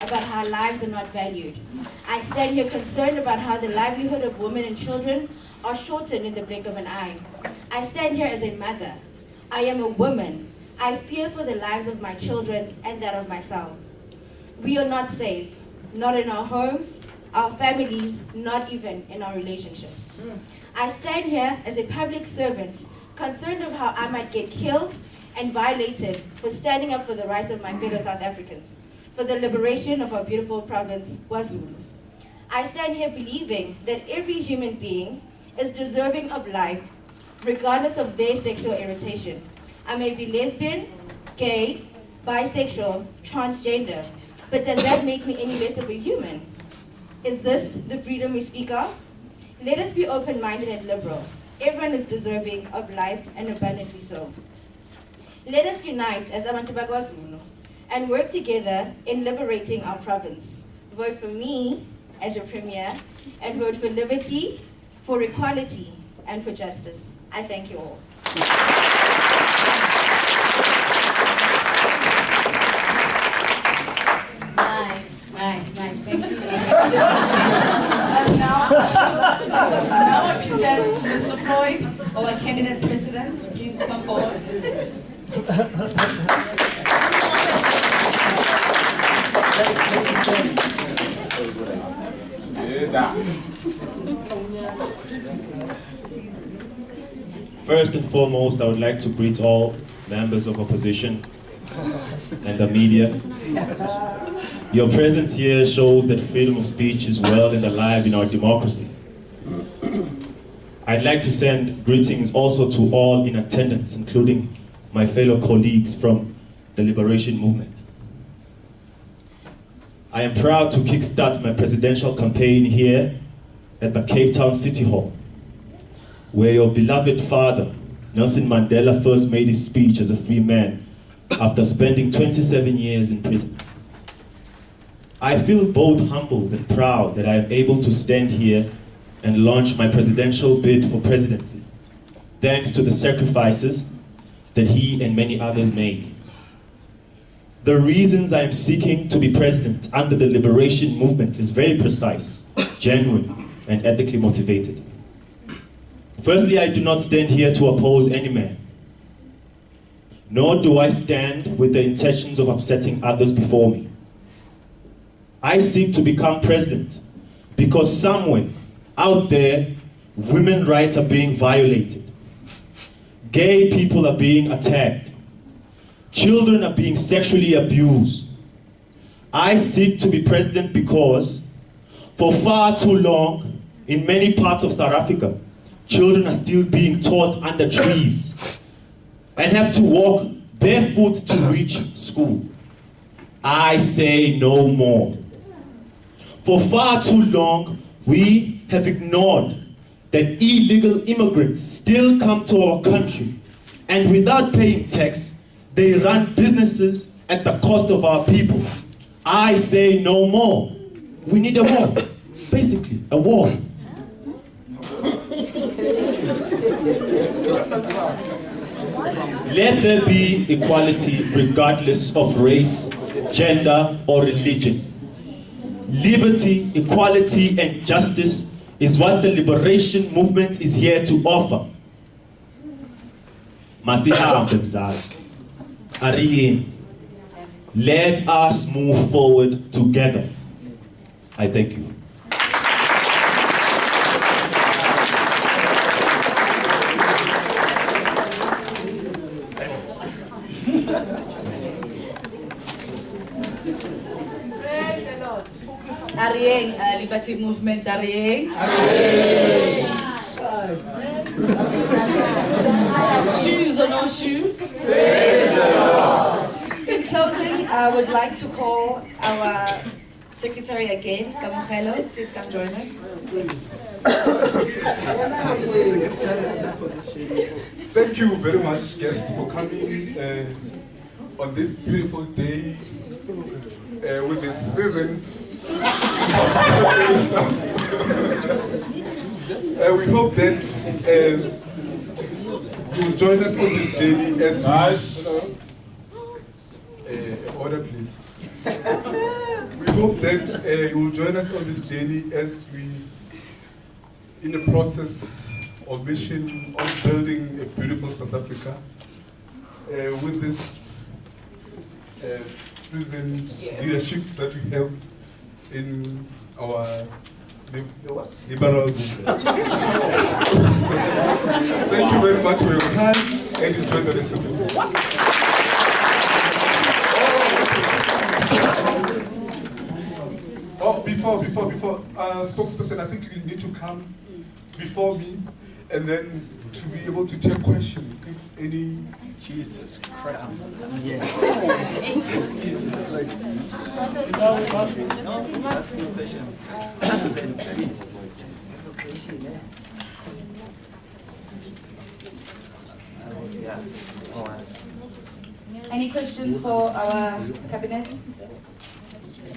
about how lives are not valued. I stand here concerned about how the livelihood of women and children are shortened in the blink of an eye. I stand here as a mother. I am a woman. I fear for the lives of my children and that of myself. We are not safe, not in our homes, our families, not even in our relationships. I stand here as a public servant, concerned of how I might get killed and violated for standing up for the rights of my fellow South Africans, for the liberation of our beautiful province, KwaZulu. I stand here believing that every human being is deserving of life, regardless of their sexual orientation. I may be lesbian, gay, bisexual, transgender, but does that make me any less of a human? Is this the freedom we speak of? Let us be open-minded and liberal. Everyone is deserving of life, and abundantly so. Let us unite as abantu bakwaZulu and work together in liberating our province. Vote for me as your premier, and vote for liberty, for equality, and for justice. I thank you all. Nice. Thank you. Now I present Mr. Floyd, our candidate president. Please come forward. First and foremost, I would like to greet all members of opposition and the media. Your presence here shows that freedom of speech is well and alive in our democracy. I'd like to send greetings also to all in attendance, including my fellow colleagues from the Liberation Movement. I am proud to kickstart my presidential campaign here at the Cape Town City Hall, where your beloved father, Nelson Mandela, first made his speech as a free man after spending 27 years in prison. I feel both humbled and proud that I am able to stand here and launch my presidential bid for presidency, thanks to the sacrifices that he and many others made. The reasons I am seeking to be president under the Liberation Movement is very precise, genuine, and ethically motivated. Firstly, I do not stand here to oppose any man, nor do I stand with the intentions of upsetting others before me. I seek to become president because somewhere out there, women's rights are being violated. Gay people are being attacked. Children are being sexually abused. I seek to be president because for far too long, in many parts of South Africa, children are still being taught under trees and have to walk barefoot to reach school. I say no more. For far too long, we have ignored that illegal immigrants still come to our country, and without paying tax, they run businesses at the cost of our people. I say no more. We need a war. Basically, a war. Let there be equality regardless of race, gender, or religion. Liberty, equality, and justice is what the Liberation Movement is here to offer. Masihambe mzazi. Ariyeni. Let us move forward together. I thank you. Arieng, Liberty Movement, Arieng. Shoes or no shoes? Praise the Lord. In closing, I would like to call our secretary again, Kamukelo. Please come join us. Thank you very much, guests, for coming on this beautiful day with the seasoned. We hope that you will join us on this journey as we order, please. We hope that you will join us on this journey as we, in the process of mission of building a beautiful South Africa, with this seasoned leadership that we have in our liberal movement. Thank you very much for your time and enjoy the rest of the day. Oh, before, spokesperson, I think you need to come before me and then to be able to take questions, if any. Jesus Christ. Yeah. Jesus Christ. No, ask no questions. Please. Yeah. Any questions for our cabinet?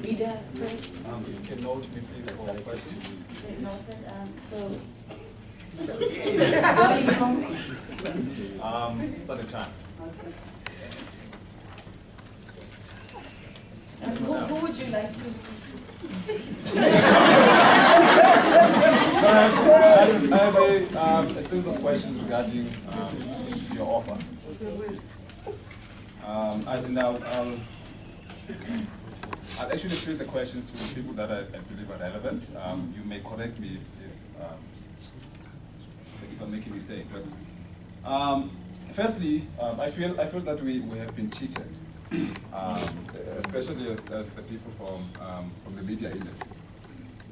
Leader, You can note me please for questions. so. Where are you from? Southern Times. Who would you like to speak I have a series of questions regarding your offer. I'll actually split the questions to the people that I believe are relevant. You may correct me if I'm making a mistake. But firstly, I feel that we have been cheated, especially as the people from the media industry,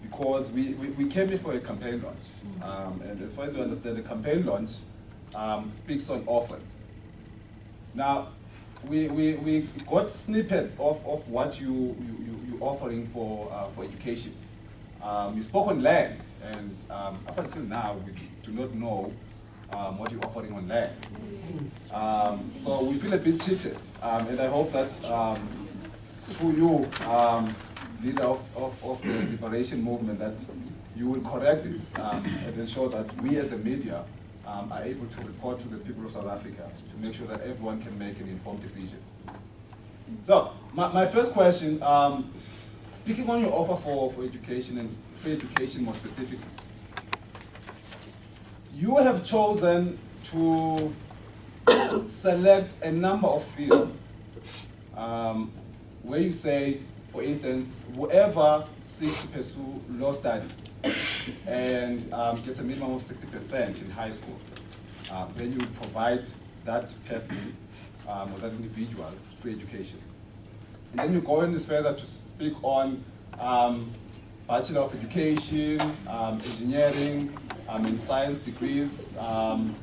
because we came here for a campaign launch, and as far as we understand, the campaign launch speaks on offers. Now, we got snippets of what you're offering for education. You spoke on land, and up until now, we do not know what you're offering on land. So we feel a bit cheated, and I hope that through you, leader of the liberation movement, that you will correct this and ensure that we as the media are able to report to the people of South Africa to make sure that everyone can make an informed decision. So, my first question, speaking on your offer for education and free education more specifically, you have chosen to select a number of fields where you say, for instance, whoever seeks to pursue law studies and gets a minimum of 60% in high school, then you provide that person or that individual free education. And then you go in this further to speak on Bachelor of Education, engineering, in science degrees, and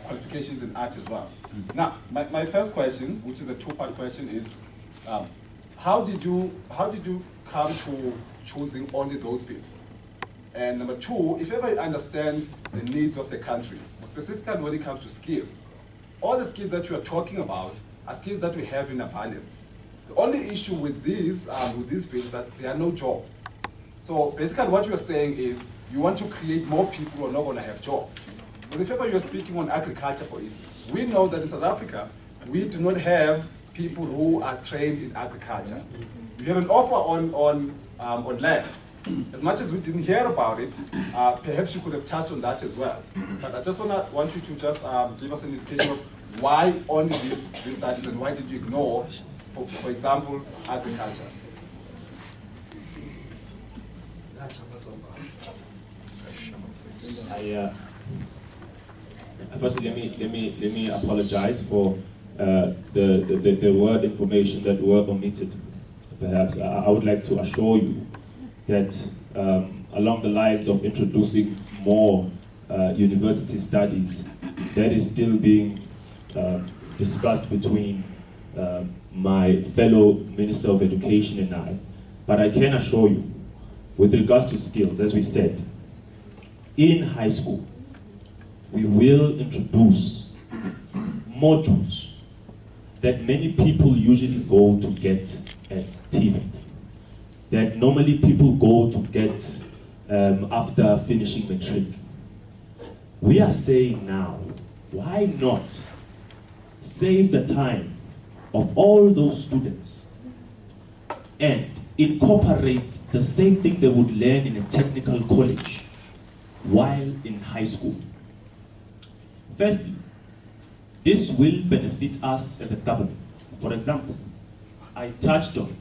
qualifications in art as well. Now, my first question, which is a two-part question, is how did you come to choosing only those fields? And number two, if ever you understand the needs of the country, specifically when it comes to skills, all the skills that you are talking about are skills that we have in abundance. The only issue with these fields is that there are no jobs. So basically what you are saying is you want to create more people who are not going to have jobs. But if ever you're speaking on agriculture, for instance, we know that in South Africa, we do not have people who are trained in agriculture. We have an offer on land. As much as we didn't hear about it, perhaps you could have touched on that as well. But I just want you to just give us an indication of why only these studies and why did you ignore, for example, agriculture? Firstly, let me apologize for the word information that were omitted. Perhaps I would like to assure you that along the lines of introducing more university studies, that is still being discussed between my fellow Minister of Education and I. But I can assure you, with regards to skills, as we said, in high school, we will introduce modules that many people usually go to get at TVET, that normally people go to get after finishing matric. We are saying now, why not save the time of all those students and incorporate the same thing they would learn in a technical college while in high school. Firstly, this will benefit us as a government. For example, I touched on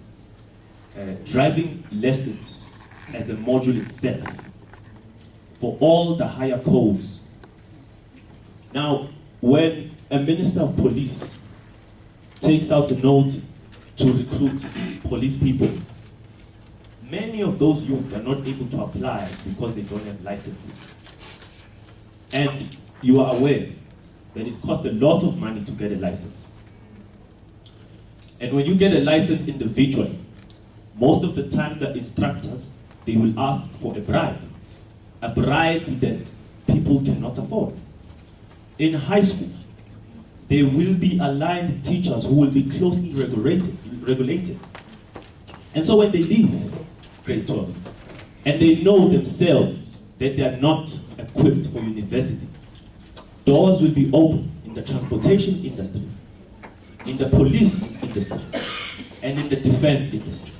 driving lessons as a module itself for all the higher codes. Now, when a minister of police takes out a note to recruit police people, many of those youth are not able to apply because they don't have licenses. And you are aware that it costs a lot of money to get a license. And when you get a license individually, most of the time the instructors, they will ask for a bribe that people cannot afford. In high school, there will be aligned teachers who will be closely regulated. And so when they leave grade 12, and they know themselves that they are not equipped for university, doors will be open in the transportation industry, in the police industry, and in the defense industry.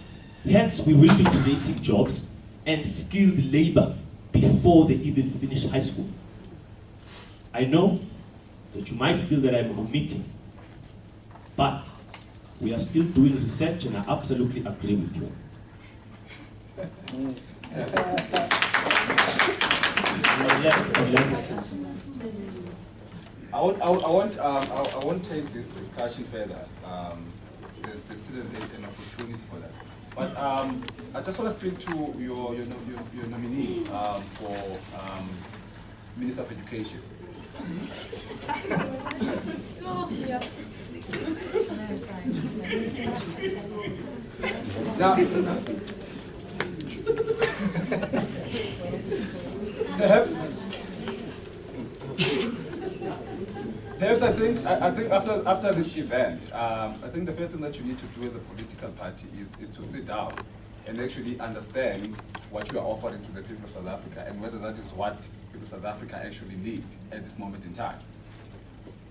Hence, we will be creating jobs and skilled labor before they even finish high school. I know that you might feel that I'm omitting, but we are still doing research, and I absolutely agree with you. I won't take this discussion further. There's still an opportunity for that. But I just want to speak to your nominee for Minister of Education. Now, perhaps I think after this event, I think the first thing that you need to do as a political party is to sit down and actually understand what you are offering to the people of South Africa and whether that is what people of South Africa actually need at this moment in time.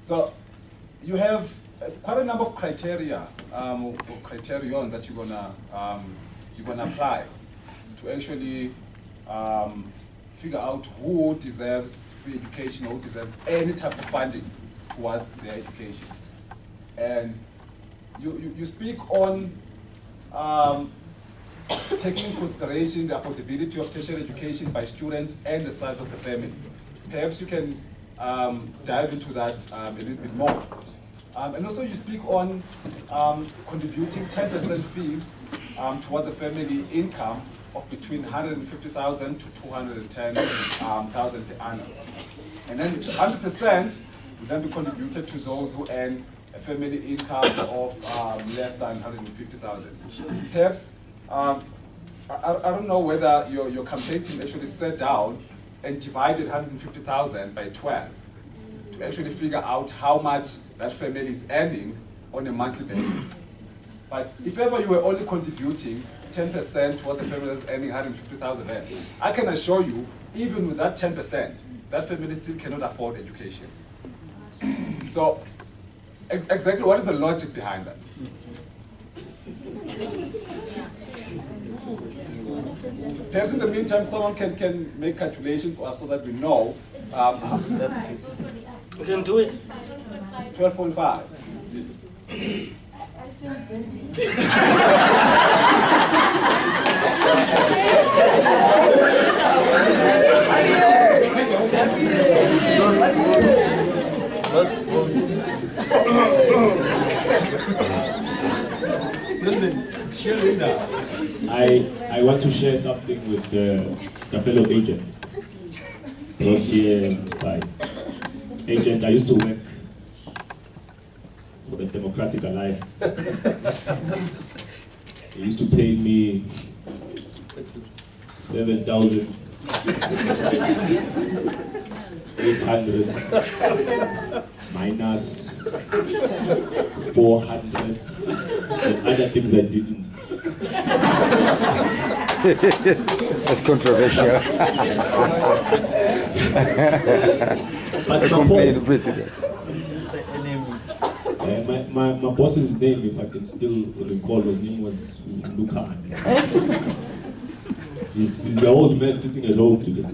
So you have quite a number of criteria or criterion that you're gonna apply to actually figure out who deserves free education or who deserves any type of funding towards their education. And you speak on taking into consideration the affordability of tertiary education by students and the size of the family. Perhaps you can dive into that a little bit more. And also you speak on contributing 10% fees towards a family income of between 150,000 to 210,000 per annum. And then 100% will then be contributed to those who earn a family income of less than 150,000. Perhaps, I don't know whether your campaign team actually sat down and divided 150,000 by 12 to actually figure out how much that family is earning on a monthly basis. But if ever you were only contributing 10% towards a family that's earning 150,000, I can assure you, even with that 10%, that family still cannot afford education. So, exactly what is the logic behind that? Perhaps in the meantime, someone can make calculations for us so that we know. We can do it. 12.5. I want to share something with the fellow agent. Brought here by agent. I used to work for the Democratic Alliance. They used to pay me 7,800 minus 400 and other things I didn't. That's controversial. But my boss's name, if I can still recall, his name was Luca. He's the old man sitting at home today.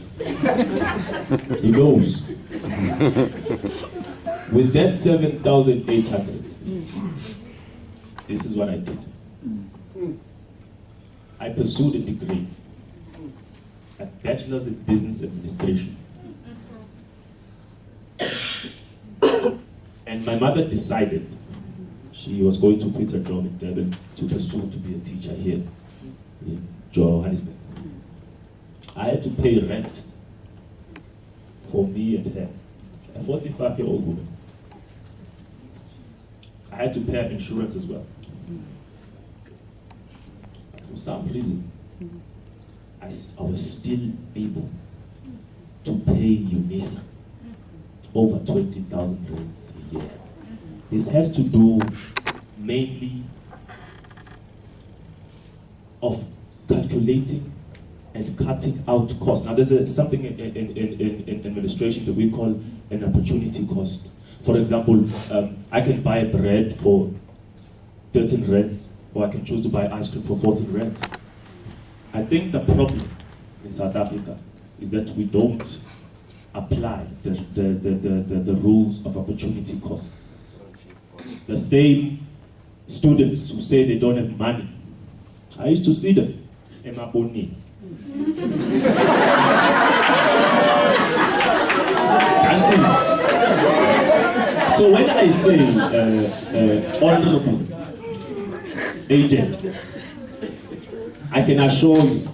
He knows. With that 7,800, this is what I did. I pursued a degree, a bachelor's in business administration. And my mother decided she was going to quit her job in Durban to pursue to be a teacher here in Johannesburg. I had to pay rent for me and her, a 45-year-old woman. I had to pay her insurance as well. For some reason, I was still able to pay UNISA over 20,000 rands a year. This has to do mainly of calculating and cutting out costs. Now, there's something in administration that we call an opportunity cost. For example, I can buy bread for 13 rands, or I can choose to buy ice cream for 14 rands. I think the problem in South Africa is that we don't apply the rules of opportunity cost. The same students who say they don't have money, I used to see them in my boni. So when I say honorable agent, I can assure you,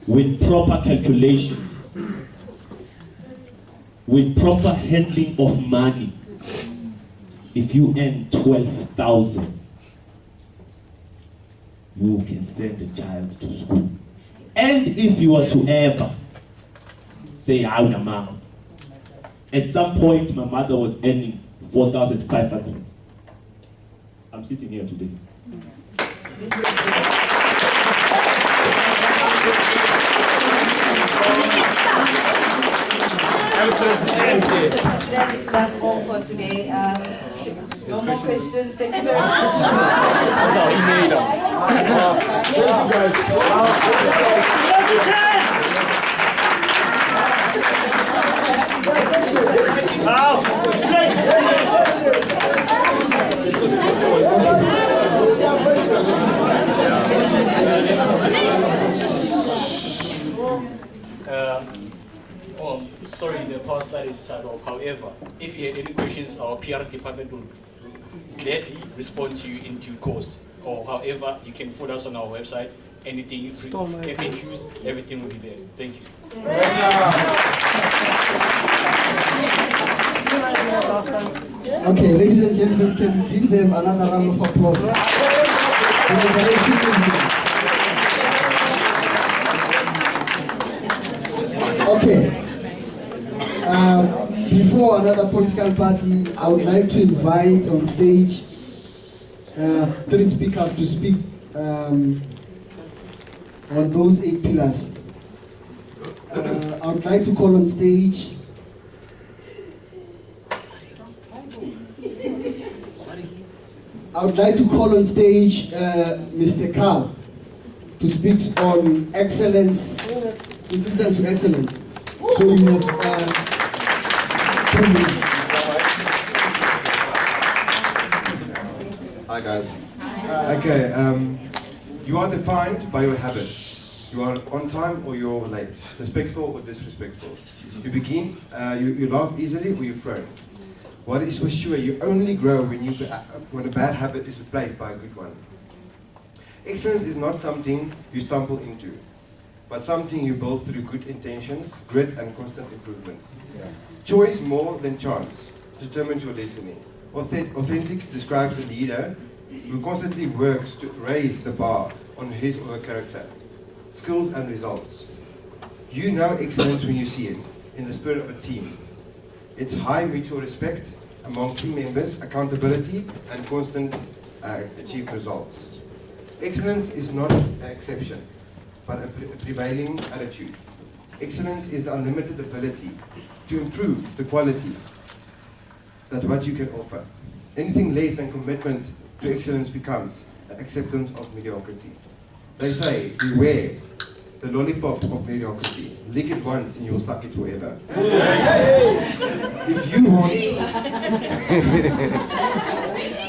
with proper calculations, with proper handling of money, if you earn 12,000, you can send a child to school. And if you are to ever say, mama, at some point my mother was earning 4,500. I'm sitting here today. That's all for today. No more questions. Thank you very much. That's how he made us. Sorry, the power studies side off. However, if you had any questions, our PR department will gladly respond to you in due course. Or however, you can follow us on our website. Anything, FAQs, everything will be there. Thank you. Okay, ladies and gentlemen, can we give them another round of applause? Okay. Before another political party, I would like to invite on stage 3 speakers to speak on those 8 pillars. I would like to call on stage Mr. Carl to speak on excellence, insistence to excellence. So you have 2 minutes. Hi guys. Okay, you are defined by your habits. You are on time or you're late, respectful or disrespectful. You begin, you laugh easily or you frown. What is for sure, you only grow when a bad habit is replaced by a good one. Excellence is not something you stumble into, but something you build through good intentions, grit and constant improvements. Choice more than chance determines your destiny. Authentic describes a leader who constantly works to raise the bar on his or her character, skills and results. You know excellence when you see it, in the spirit of a team. It's high mutual respect among team members, accountability and constant achieved results. Excellence is not an exception, but a prevailing attitude. Excellence is the unlimited ability to improve the quality that what you can offer. Anything less than commitment to excellence becomes acceptance of mediocrity. They say, beware the lollipop of mediocrity. Lick it once and you'll suck it forever. If you want,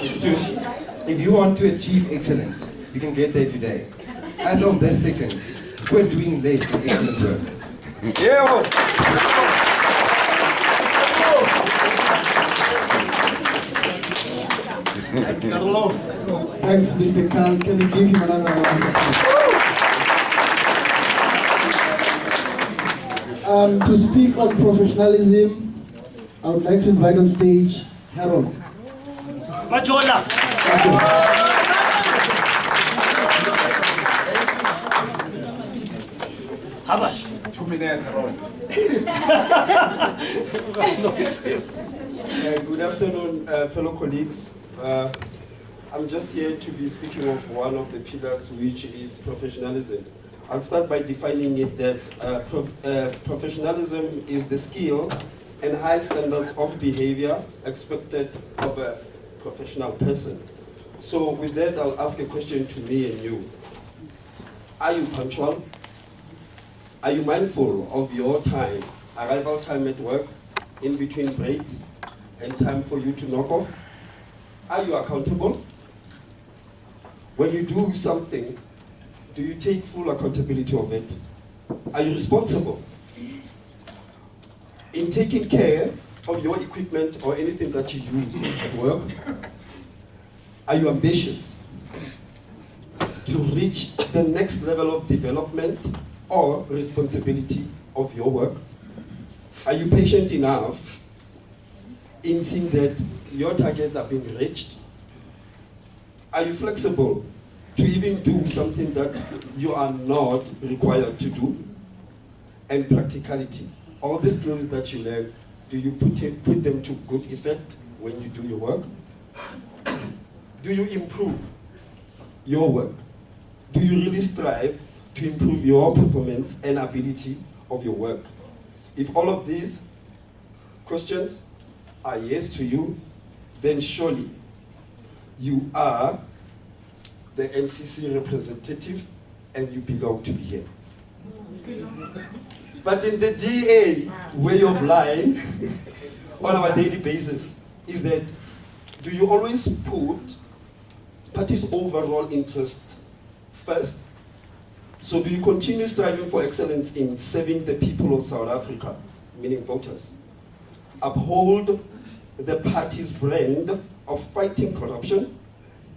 it's true. If you want to achieve excellence, you can get there today. As of this second, quit doing less than excellent work. Yeah. Thanks, Mr. Khan. Can you give him another round of applause? To speak on professionalism, I would like to invite on stage Harold. Majola. Habash. 2 minutes, Harold. Good afternoon, fellow colleagues. I'm just here to be speaking of one of the pillars, which is professionalism. I'll start by defining it that professionalism is the skill and high standards of behavior expected of a professional person. So with that, I'll ask a question to me and you. Are you punctual? Are you mindful of your time, arrival time at work, in between breaks, and time for you to knock off? Are you accountable? When you do something, do you take full accountability of it? Are you responsible? In taking care of your equipment or anything that you use at work, are you ambitious to reach the next level of development or responsibility of your work? Are you patient enough in seeing that your targets are being reached? Are you flexible to even do something that you are not required to do? And practicality. All the skills that you learn, do you put them to good effect when you do your work? Do you improve your work? Do you really strive to improve your performance and ability of your work? If all of these questions are yes to you, then surely you are the NCC representative and you belong to be here. But in the DA way of life, on our daily basis, is that do you always put party's overall interest first? So do you continue striving for excellence in serving the people of South Africa, meaning voters? Uphold the party's brand of fighting corruption,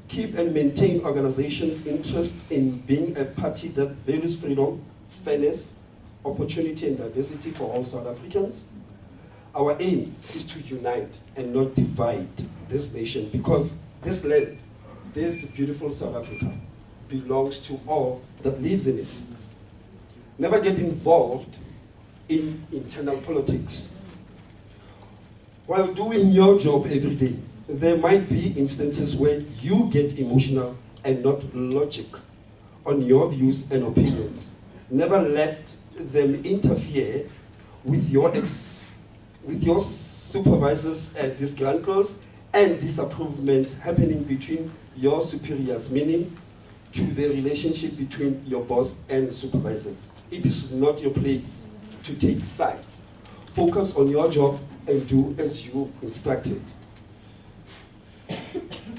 keep and maintain organizations' interest in being a party that values freedom, fairness, opportunity and diversity for all South Africans. Our aim is to unite and not divide this nation, because this land, this beautiful South Africa, belongs to all that lives in it. Never get involved in internal politics. While doing your job every day, there might be instances where you get emotional and not logic on your views and opinions. Never let them interfere with your supervisors' disgruntles and disapprovements happening between your superiors, meaning to the relationship between your boss and supervisors. It is not your place to take sides. Focus on your job and do as you instructed.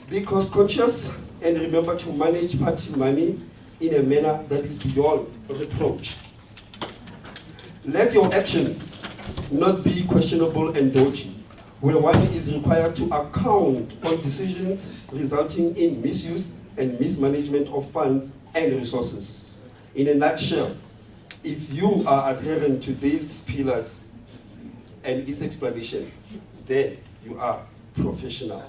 Be cost conscious and remember to manage party money in a manner that is beyond reproach. Let your actions not be questionable and dodgy, where one is required to account on decisions resulting in misuse and mismanagement of funds and resources. In a nutshell, if you are adherent to these pillars and its explanation, then you are professional.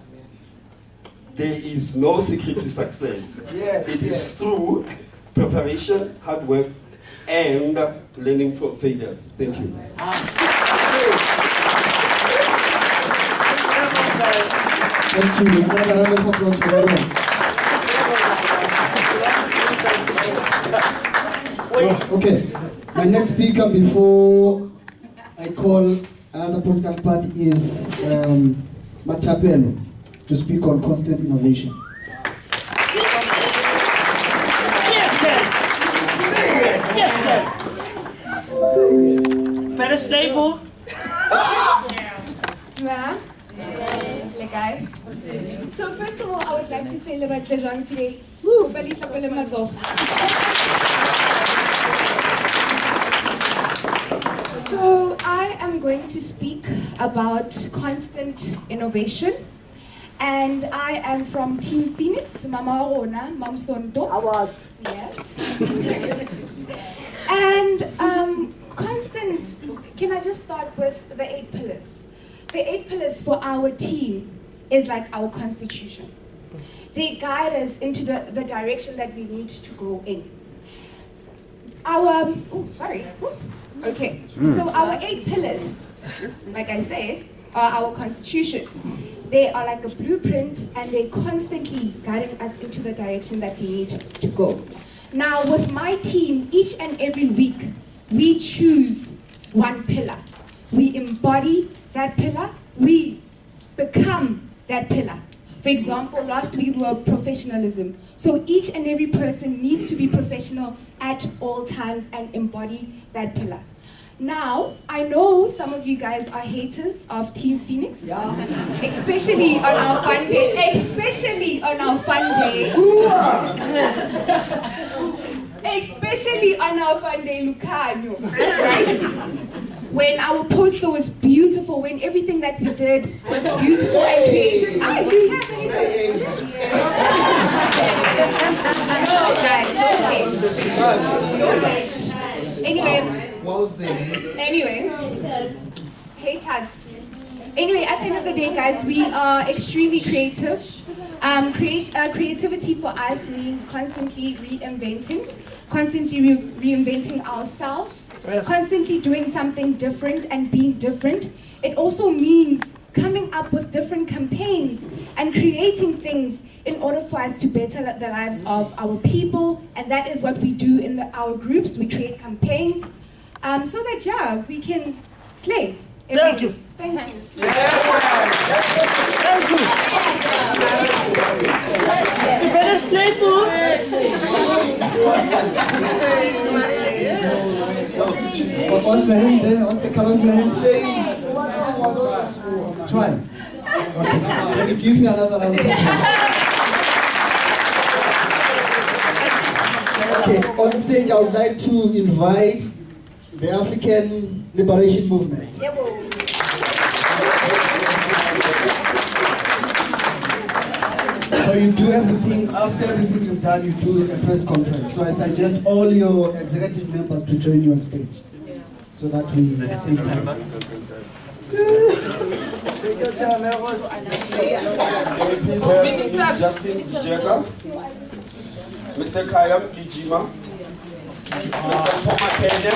There is no secret to success. Yes, it is through preparation, hard work, and learning from failures. Thank you. Thank you. Another round of applause for everyone. Okay, my next speaker before I call another political party is Matapelo to to speak on constant innovation. Verder stapel. So first of all, I would like to say Lebat Lejang today. So I am going to speak about constant innovation. And I am from Team Phoenix, Mama Ona, Mam Sonto. Yes. And constant, can I just start with the 8 pillars? The 8 pillars for our team is like our constitution. They guide us into the direction that we need to go in. So our 8 pillars, like I said, are our constitution. They are like a blueprint and they're constantly guiding us into the direction that we need to go. Now with my team, each and every week, we choose one pillar. We embody that pillar, we become that pillar. For example, last week we were professionalism. So each and every person needs to be professional at all times and embody that pillar. Now, I know some of you guys are haters of Team Phoenix, especially on our fun day, especially on our fun day, Lucanio, right? When our poster was beautiful, when everything that we did was beautiful and creative. We have haters. Don't hate. Anyway, haters. Anyway, at the end of the day, guys, we are extremely creative. Creativity for us means constantly reinventing ourselves, constantly doing something different and being different. It also means coming up with different campaigns and creating things in order for us to better the lives of our people. And that is what we do in our groups. We create campaigns so that, we can slay. Thank you. Thank you. Thank you. You better slay food. What's the hand there? What's the color of the hand? It's fine. Okay. Can you give me another round of applause? Okay, on stage I would like to invite the African Liberation Movement. So you do everything, after everything you've done, you do a press conference. So I suggest all your executive members to join you on stage. So that we save time. Take your time, please have Justin Jega, Mr. Kayam Kijima, Mr. Poma Kenya,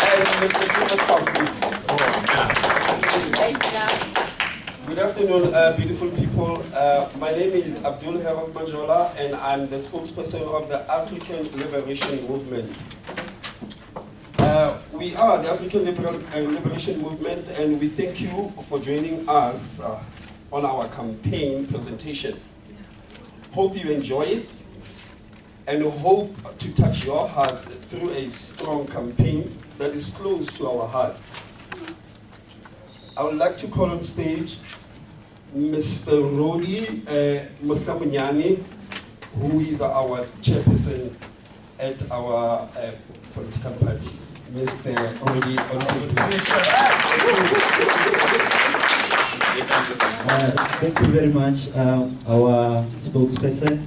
and Mr. Thomas Tom, please. Good afternoon, beautiful people. My name is Abdul Herab Manjola, and I'm the spokesperson of the African Liberation Movement. We are the African Liberation Movement, and we thank you for joining us on our campaign presentation. Hope you enjoy it, and hope to touch your hearts through a strong campaign that is close to our hearts. I would like to call on stage Mr. Rodi Muthamunyani, who is our chairperson at our political party. Mr. Rodi, on stage, please. Thank you very much, our spokesperson.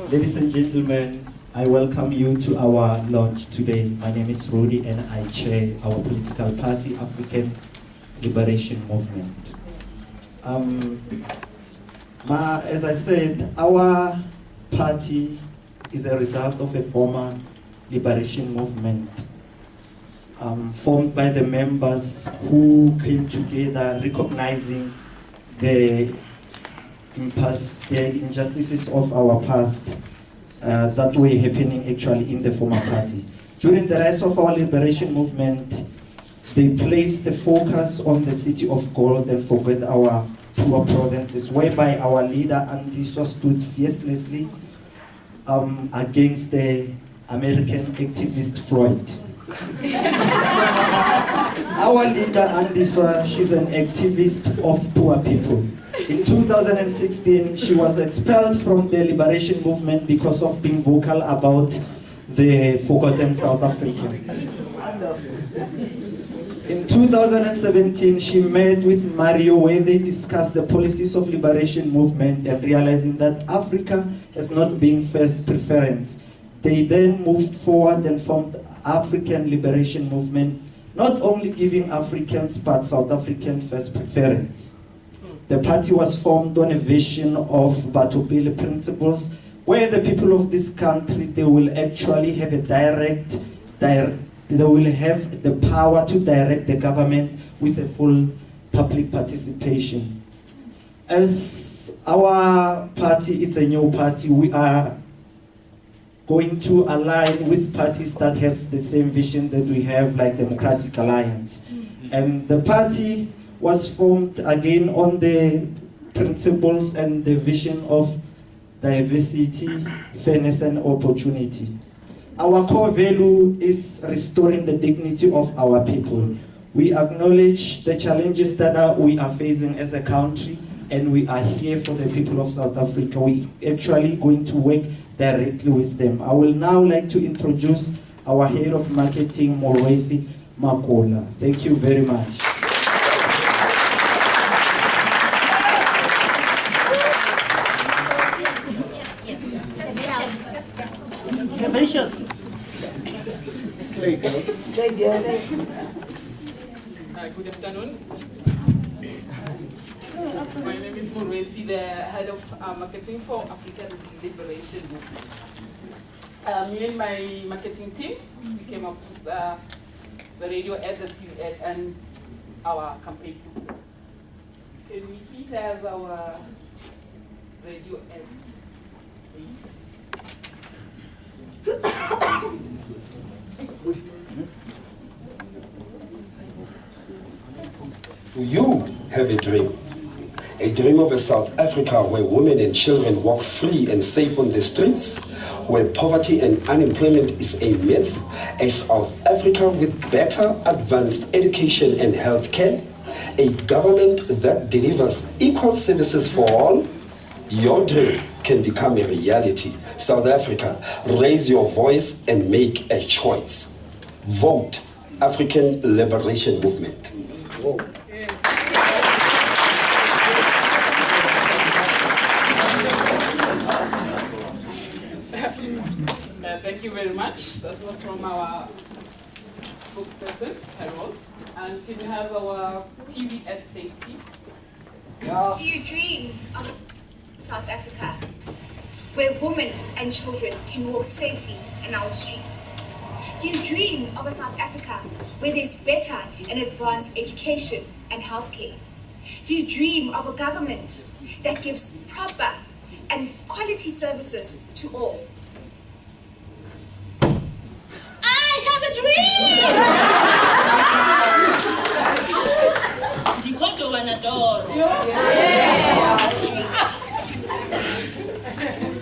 Ladies and gentlemen, I welcome you to our launch today. My name is Rodi and I chair our political party, African Liberation Movement. As I said, our party is a result of a former liberation movement formed by the members who came together recognizing the injustices of our past that were happening actually in the former party. During the rise of our liberation movement, they placed the focus on the city of gold and forget our poor provinces, whereby our leader Andiswa stood fiercely against the American activist Floyd. Our leader Andiswa, she's an activist of poor people. In 2016, she was expelled from the liberation movement because of being vocal about the forgotten South Africans. In 2017, she met with Mario where they discussed the policies of liberation movement and realizing that Africa has not been first preference. They then moved forward and formed African Liberation Movement, not only giving Africans but South African first preference. The party was formed on a vision of Batopele principles, where the people of this country, they will actually have a they will have the power to direct the government with a full public participation. As our party, it's a new party, we are going to align with parties that have the same vision that we have, like Democratic Alliance. And the party was formed again on the principles and the vision of diversity, fairness, and opportunity. Our core value is restoring the dignity of our people. We acknowledge the challenges that we are facing as a country, and we are here for the people of South Africa. We actually going to work directly with them. I will now like to introduce our head of marketing, Morwesi Makola. Thank you very much. Good afternoon. My name is Morwesi, the head of marketing for African Liberation Movement. Me and my marketing team, we came up with the radio ad, the TV ad, and our campaign posters. Can we please have our radio ad? You have a dream of a South Africa where women and children walk free and safe on the streets, where poverty and unemployment is a myth, a South Africa with better advanced education and health care, a government that delivers equal services for all. Your dream can become a reality. South Africa, raise your voice and make a choice. Vote African Liberation Movement. Whoa. Thank you very much. That was from our spokesperson, Harold. And can we have our TV ad play, please? Do you dream of South Africa, where women and children can walk safely in our streets? Do you dream of a South Africa where there's better and advanced education and healthcare? Do you dream of a government that gives proper and quality services to all? I have a dream!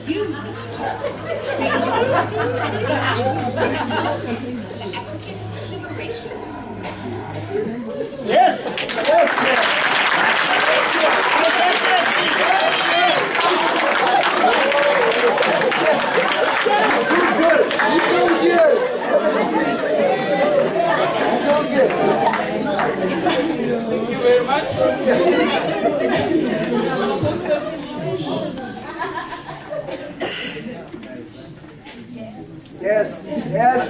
You need to do is raise your voice and vote the African Liberation. Yes! Yes! Thank you very much. Yes, yes.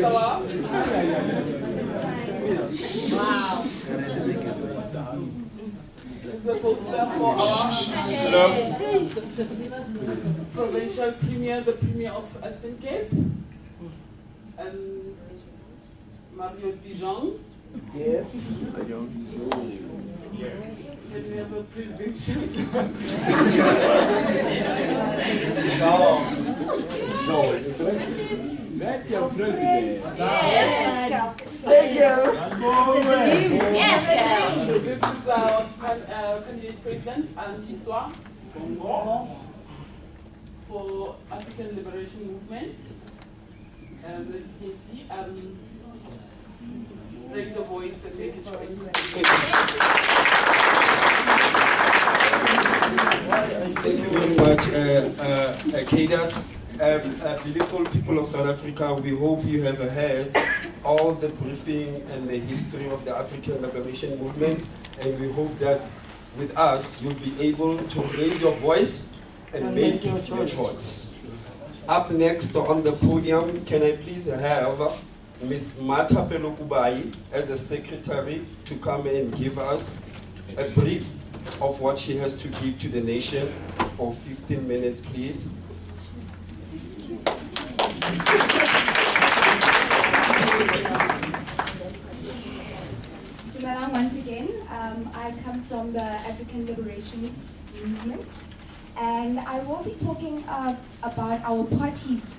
Wow. This is the poster for our provincial premier, the premier of Eastern Cape, and Mario Dijon. Yes. Can we have a presidential? Let your president. Thank you. This is our candidate president, Hiswa Bongo, for African Liberation Movement. As you can see, raise your voice and make a choice. Thank you very much, Kadas. Beautiful people of South Africa, we hope you have heard all the briefing and the history of the African Liberation Movement, and we hope that with us you'll be able to raise your voice and make your choice. Up next on the podium, can I please have Ms. Mata Pelokubai as a secretary to come and give us a brief of what she has to give to the nation for 15 minutes, please. Dumelang once again. I come from the African Liberation Movement, and I will be talking about our party's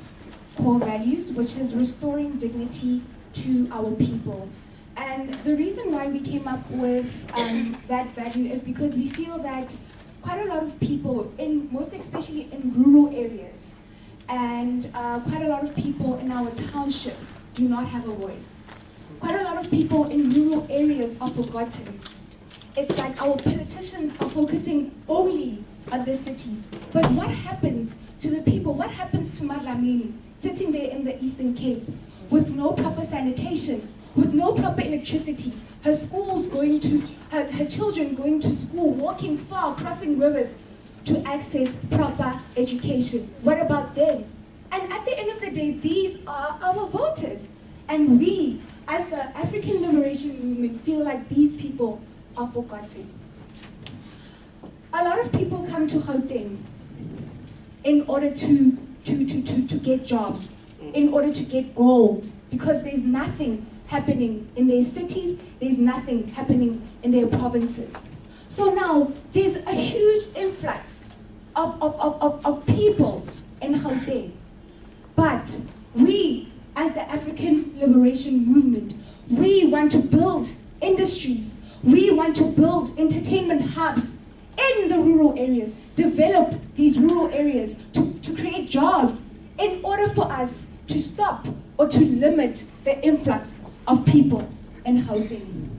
core values, which is restoring dignity to our people. And the reason why we came up with that value is because we feel that quite a lot of people, most especially in rural areas, and quite a lot of people in our townships do not have a voice. Quite a lot of people in rural areas are forgotten. It's like our politicians are focusing only on the cities. But what happens to the people? What happens to Madlamini sitting there in the Eastern Cape with no proper sanitation, with no proper electricity, her schools going to, her children going to school, walking far, crossing rivers to access proper education? What about them? And at the end of the day, these are our voters. And we, as the African Liberation Movement, feel like these people are forgotten. A lot of people come to Gauteng in order to get jobs, in order to get gold, because there's nothing happening in their cities, there's nothing happening in their provinces. So now there's a huge influx of people in Gauteng. But we, as the African Liberation Movement, we want to build industries, we want to build entertainment hubs in the rural areas, develop these rural areas to create jobs in order for us to stop or to limit the influx of people in Gauteng.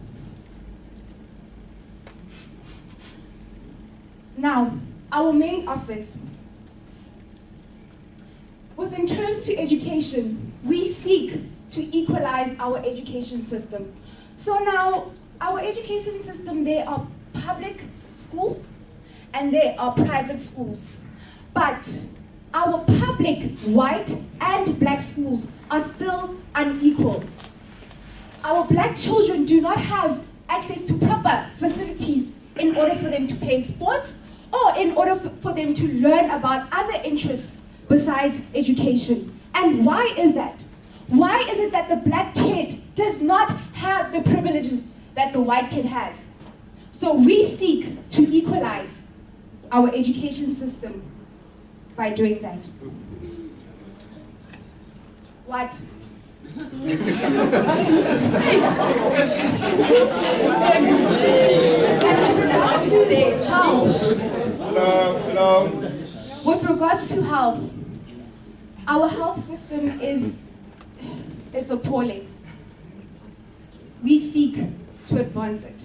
Now, our main office, in terms to education, we seek to equalize our education system. So now, our education system, there are public schools and there are private schools. But our public white and black schools are still unequal. Our black children do not have access to proper facilities in order for them to play sports or in order for them to learn about other interests besides education. And why is that? Why is it that the black kid does not have the privileges that the white kid has? So we seek to equalize our education system by doing that. What? With regards to health, our health system it's appalling. We seek to advance it.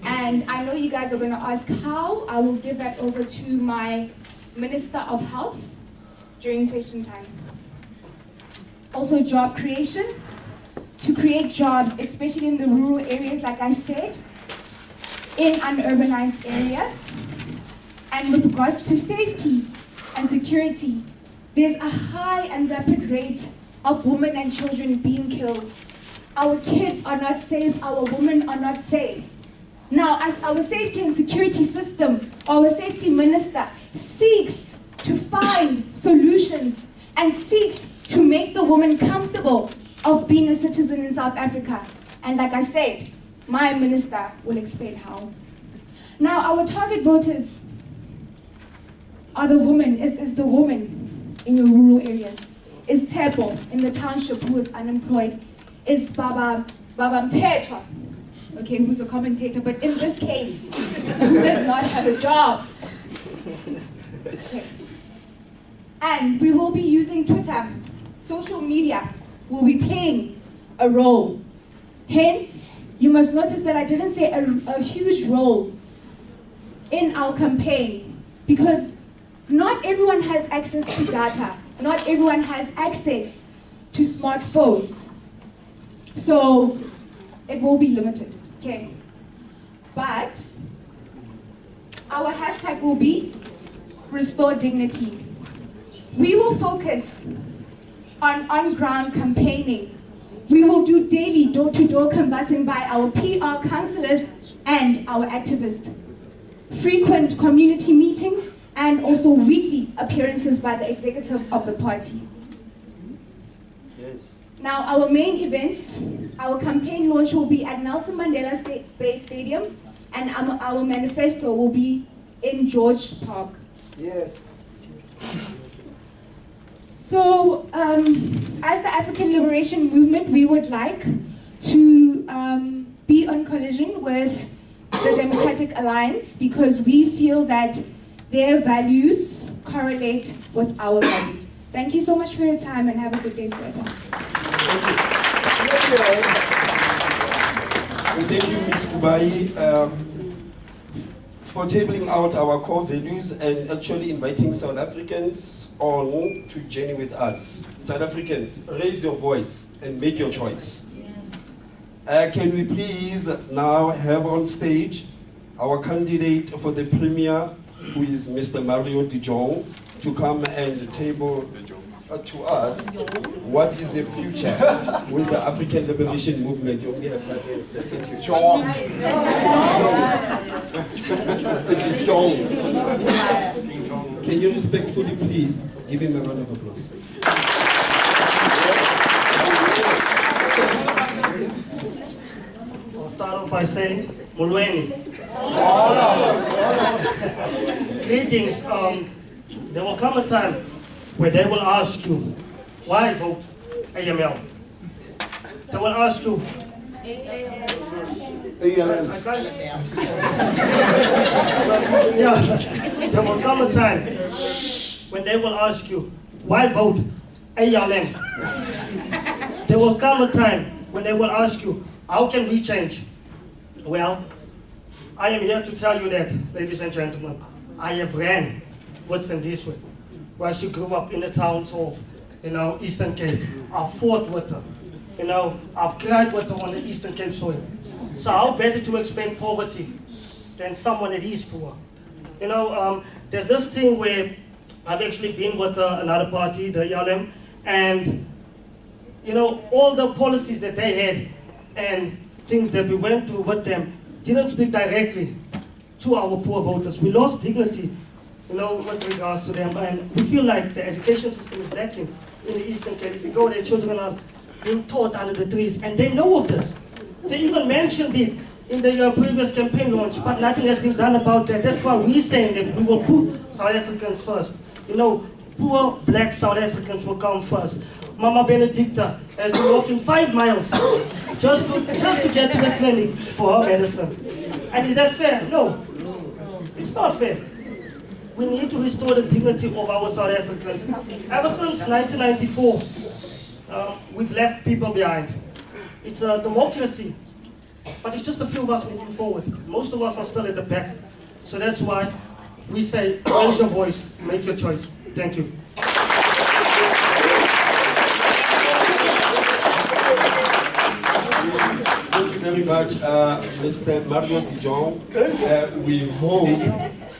And I know you guys are going to ask how. I will give that over to my Minister of Health during question time. Also, job creation, to create jobs, especially in the rural areas, like I said, in unurbanized areas. And with regards to safety and security, there's a high and rapid rate of women and children being killed. Our kids are not safe, our women are not safe. Now, as our safety and security system, our safety minister seeks to find solutions and seeks to make the woman comfortable of being a citizen in South Africa. And like I said, my minister will explain how. Now, our target voters are the women, is the woman. in your rural areas? Is Tebo in the township who is unemployed? Is Baba Mtetwa, okay, who's a commentator, but in this case, who does not have a job? Okay. And we will be using Twitter. Social media will be playing a role. Hence, you must notice that I didn't say a huge role in our campaign, because not everyone has access to data. Not everyone has access to smartphones. So it will be limited, okay? But our hashtag will be Restore Dignity. We will focus on on-ground campaigning. We will do daily door-to-door canvassing by our PR counselors and our activists. Frequent community meetings and also weekly appearances by the executive of the party. Yes. Now, our main events, our campaign launch will be at Nelson Mandela Bay Stadium, and our manifesto will be in George Park. Yes. So, as the African Liberation Movement, we would like to be on collision with the Democratic Alliance because we feel that their values correlate with our values. Thank you so much for your time and have a good day further. Thank you, Ms. Kubai, for tabling out our core values and actually inviting South Africans on to journey with us. South Africans, raise your voice and make your choice. Can we please now have on stage our candidate for the premier, who is Mr. Mario De Jong, to come and table to us what is the future with the African Liberation Movement. You only have 5 minutes. Jong. Jong. Can you respectfully please give him a round of applause? I'll start off by saying, Mulweni. Greetings. There will come a time where they will ask you, why vote AML? They will ask you, yeah, there will come a time when they will ask you, why vote ALM? There will come a time when they will ask you, how can we change? Well, I am here to tell you that, ladies and gentlemen, I have ran with Sandiswe, where she grew up in the towns of, Eastern Cape. I fought with her. I've cried with her on the Eastern Cape soil. So how better to explain poverty than someone that is poor? There's this thing where I've actually been with another party, the ELM, and all the policies that they had and things that we went through with them didn't speak directly to our poor voters. We lost dignity, with regards to them, and we feel like the education system is lacking in the Eastern Cape. If you go, their children are being taught under the trees, and they know of this. They even mentioned it in the previous campaign launch, but nothing has been done about that. That's why we're saying that we will put South Africans first. Poor black South Africans will come first. Mama Benedicta has been walking 5 miles just to get to the clinic for her medicine. And is that fair? No, it's not fair. We need to restore the dignity of our South Africans. Ever since 1994, we've left people behind. It's a democracy, but it's just a few of us moving forward. Most of us are still at the back. So that's why we say, raise your voice, make your choice. Thank you. Thank you very much, Mr. Mario De Jong. We hope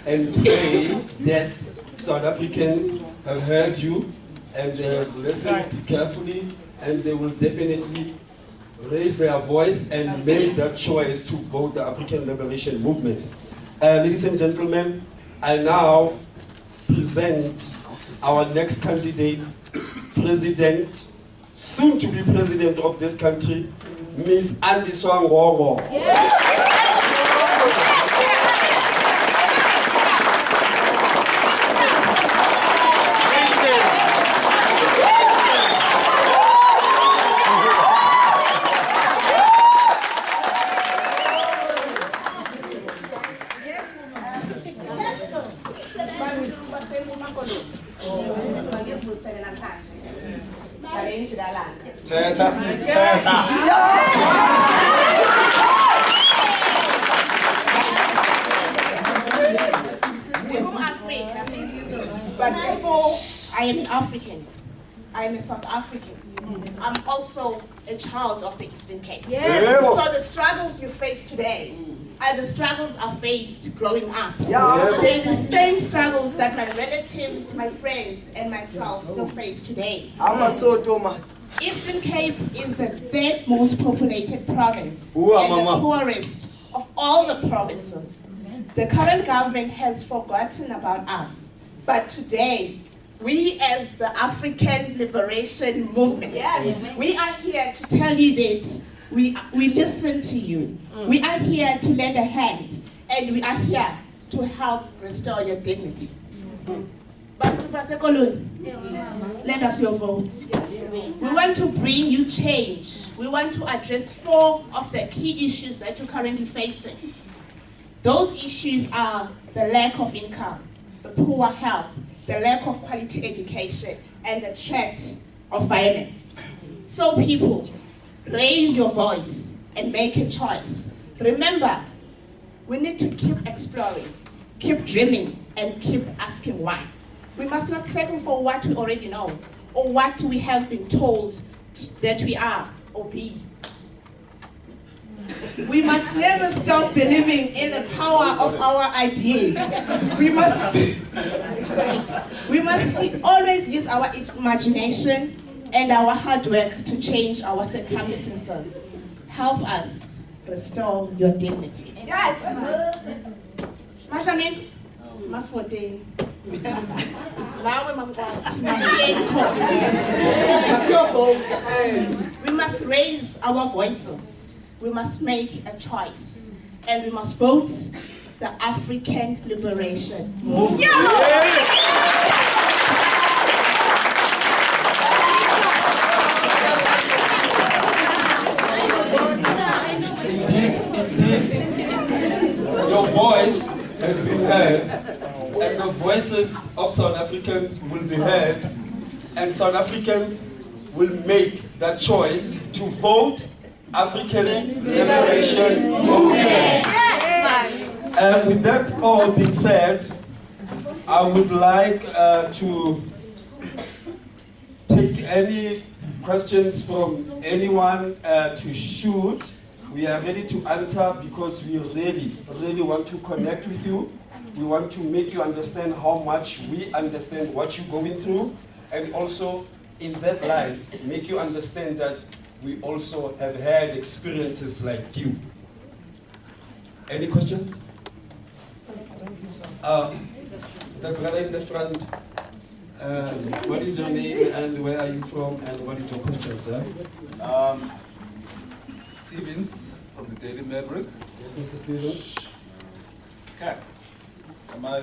and pray that South Africans have heard you and listened carefully, and they will definitely raise their voice and make that choice to vote the African Liberation Movement. Ladies and gentlemen, I now present our next candidate, President, soon to be President of this country, Ms. Andiswa Ngcobo. arrange that land. Teta, sis, teta. We're from Africa, but before I am an African, I am a South African. I'm also a child of the Eastern Cape. Yeah. So the struggles you face today are the struggles I faced growing up. Yeah. They're the same struggles that my relatives, my friends, and myself still face today. Eastern Cape is the third most populated province and the poorest of all the provinces. The current government has forgotten about us, but today, we as the African Liberation Movement, we are here to tell you that we listen to you. We are here to lend a hand, and we are here to help restore your dignity. But to Pasekolun, lend us your vote. We want to bring you change. We want to address 4 of the key issues that you're currently facing. Those issues are the lack of income, the poor health, the lack of quality education, and the threat of violence. So people, raise your voice and make a choice. Remember, we need to keep exploring, keep dreaming, and keep asking why. We must not settle for what we already know, or what we have been told that we are or be. We must never stop believing in the power of our ideas. We must always use our imagination and our hard work to change our circumstances. Help us restore your dignity. Yes. Masamin, mas 14. Now we must raise our voices. We must make a choice, and we must vote the African Liberation Movement. Your voice has been heard, and the voices of South Africans will be heard, and South Africans will make that choice to vote African Liberation Movement. And with that all being said, I would like to take any questions from anyone to shoot. We are ready to answer because we really want to connect with you. We want to make you understand how much we understand what you're going through, and also in that line, make you understand that we also have had experiences like you. Any questions? The brother in the front, what is your name and where are you from and what is your question, sir? Stevens from the Daily Maverick. Yes, Mr. Stevens. Okay. Am I?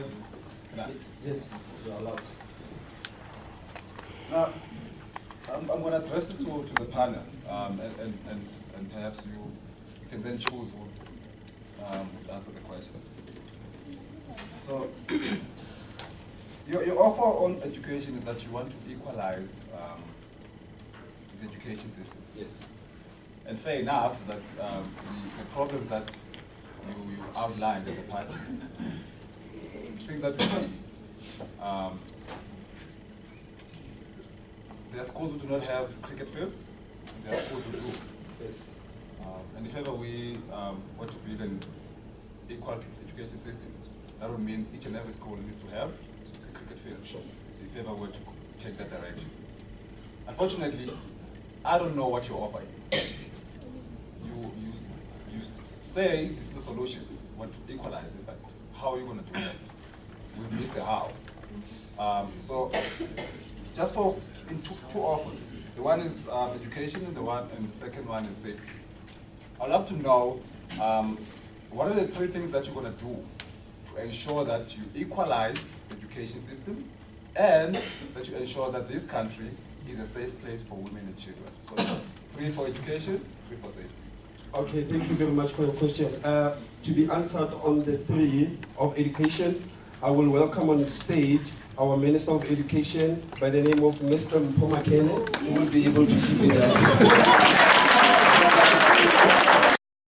Yes, you are allowed. Now, I'm going to address this to the panel, and perhaps you can then choose who to answer the question. So, your offer on education is that you want to equalize the education system. Yes. And fair enough that the problem that you outlined as a party, things that we see. There are schools who do not have cricket fields, and there are schools who do. Yes. And if ever we want to build an equal education system, that would mean each and every school needs to have a cricket field. Sure. If ever we were to take that direction. Unfortunately, I don't know what your offer is. You say this is the solution, you want to equalize it, but how are you going to do that? We missed the how. So, just for in two offers. The one is education, and the second one is safety. I'd love to know what are the 3 things that you're going to do to ensure that you equalize the education system and that you ensure that this country is a safe place for women and children. So 3 for education, 3 for safety. Okay, thank you very much for your question. To be answered on the 3 of education, I will welcome on stage our Minister of Education by the name of Mr. Mpomakele, who will be able to give you the answers.